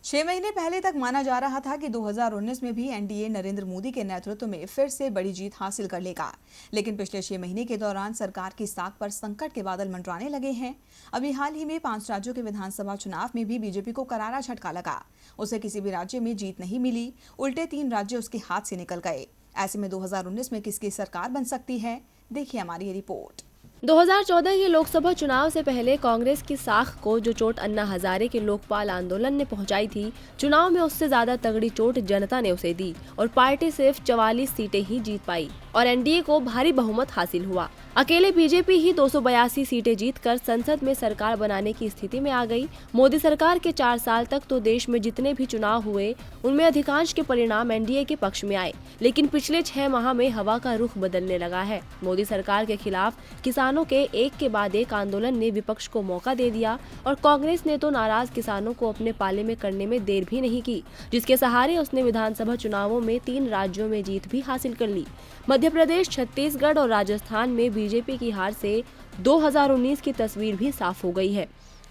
6 महीने पहले तक माना जा रहा था कि 2019 में भी एनडीए नरेंद्र मोदी के नेतृत्व में फिर से बड़ी जीत हासिल कर लेगा। लेकिन पिछले 6 महीने के दौरान सरकार की साख पर संकट के बादल मंडराने लगे हैं। अभी हाल ही में 5 राज्यों के विधानसभा चुनाव में भी बीजेपी को करारा झटका लगा। उसे किसी भी राज्य में जीत नहीं मिली, उल्टे 3 राज्य उसके हाथ से निकल गए। ऐसे में 2019 में किसकी सरकार बन सकती है, देखिए हमारी ये रिपोर्ट। 2014 के लोकसभा चुनाव से पहले कांग्रेस की साख को जो चोट अन्ना हजारे के लोकपाल आंदोलन ने पहुंचाई थी, चुनाव में उससे ज्यादा तगड़ी चोट जनता ने उसे दी और पार्टी सिर्फ 44 सीटें ही जीत पाई और एनडीए को भारी बहुमत हासिल हुआ। अकेले बीजेपी ही 282 सीटें जीतकर संसद में सरकार बनाने की स्थिति में आ गई। मोदी सरकार के 4 साल तक तो देश में जितने भी चुनाव हुए उनमें अधिकांश के परिणाम एनडीए के पक्ष में आए, लेकिन पिछले 6 माह में हवा का रुख बदलने लगा है। मोदी सरकार के खिलाफ किसानों के एक के बाद एक आंदोलन ने विपक्ष को मौका दे दिया और कांग्रेस ने तो नाराज किसानों को अपने पाले में करने में देर भी नहीं की, जिसके सहारे उसने विधानसभा चुनावों में 3 राज्यों में जीत भी हासिल कर ली। मध्य प्रदेश, छत्तीसगढ़ और राजस्थान में बीजेपी की हार से 2019 की तस्वीर भी साफ हो गई है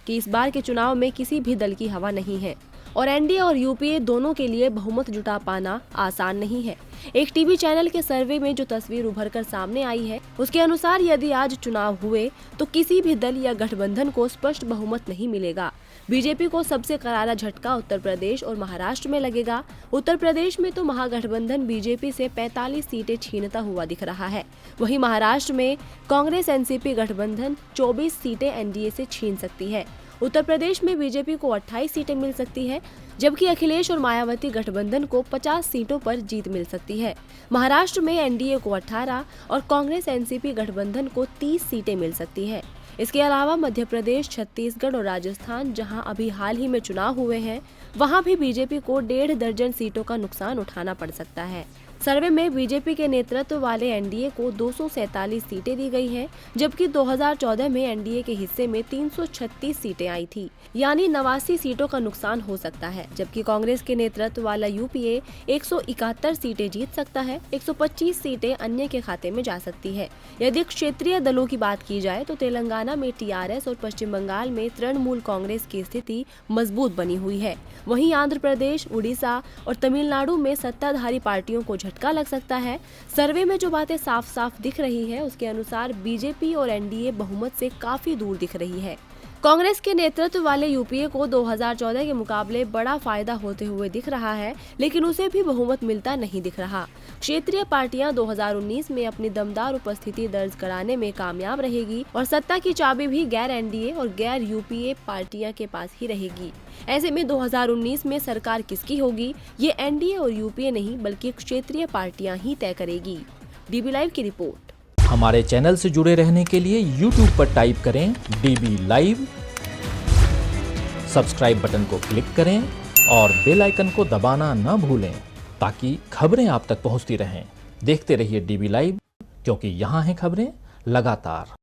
कि इस बार के चुनाव में किसी भी दल की हवा नहीं है और एनडीए और यूपीए दोनों के लिए बहुमत जुटा पाना आसान नहीं है। एक टीवी चैनल के सर्वे में जो तस्वीर उभर कर सामने आई है, उसके अनुसार यदि आज चुनाव हुए तो किसी भी दल या गठबंधन को स्पष्ट बहुमत नहीं मिलेगा। बीजेपी को सबसे करारा झटका उत्तर प्रदेश और महाराष्ट्र में लगेगा। उत्तर प्रदेश में तो महागठबंधन बीजेपी से 45 सीटें छीनता हुआ दिख रहा है। वहीं महाराष्ट्र में कांग्रेस एनसीपी गठबंधन 24 सीटें एनडीए से छीन सकती है। उत्तर प्रदेश में बीजेपी को 28 सीटें मिल सकती है, जबकि अखिलेश और मायावती गठबंधन को 50 सीटों पर जीत मिल सकती है। महाराष्ट्र में एनडीए को 18 और कांग्रेस एनसीपी गठबंधन को 30 सीटें मिल सकती है। इसके अलावा मध्य प्रदेश, छत्तीसगढ़ और राजस्थान, जहां अभी हाल ही में चुनाव हुए हैं, वहां भी बीजेपी को 1.5 दर्जन सीटों का नुकसान उठाना पड़ सकता है। सर्वे में बीजेपी के नेतृत्व वाले एनडीए को 247 सीटें दी गई हैं, जबकि 2014 में एनडीए के हिस्से में 336 सीटें आई थी, यानी 89 सीटों का नुकसान हो सकता है। जबकि कांग्रेस के नेतृत्व वाला यूपीए 171 सीटें जीत सकता है, 125 सीटें अन्य के खाते में जा सकती है। यदि क्षेत्रीय दलों की बात की जाए तो तेलंगाना में टीआरएस और पश्चिम बंगाल में तृणमूल कांग्रेस की स्थिति मजबूत बनी हुई है। वहीं आंध्र प्रदेश, उड़ीसा और तमिलनाडु में सत्ताधारी पार्टियों को झटका लग सकता है। सर्वे में जो बातें साफ साफ दिख रही है, उसके अनुसार बीजेपी और एनडीए बहुमत से काफी दूर दिख रही है। कांग्रेस के नेतृत्व वाले यूपीए को 2014 के मुकाबले बड़ा फायदा होते हुए दिख रहा है, लेकिन उसे भी बहुमत मिलता नहीं दिख रहा। क्षेत्रीय पार्टियां 2019 में अपनी दमदार उपस्थिति दर्ज कराने में कामयाब रहेगी और सत्ता की चाबी भी गैर एनडीए और गैर यूपीए पार्टियां के पास ही रहेगी। ऐसे में 2019 में सरकार किसकी होगी, ये एनडीए और यूपीए नहीं बल्कि क्षेत्रीय पार्टियां ही तय करेगी। डीबी लाइव की रिपोर्ट। हमारे चैनल से जुड़े रहने के लिए YouTube पर टाइप करें DB लाइव, सब्सक्राइब बटन को क्लिक करें और बेल आइकन को दबाना न भूलें ताकि खबरें आप तक पहुंचती रहें। देखते रहिए DB लाइव, क्योंकि यहाँ हैं खबरें लगातार।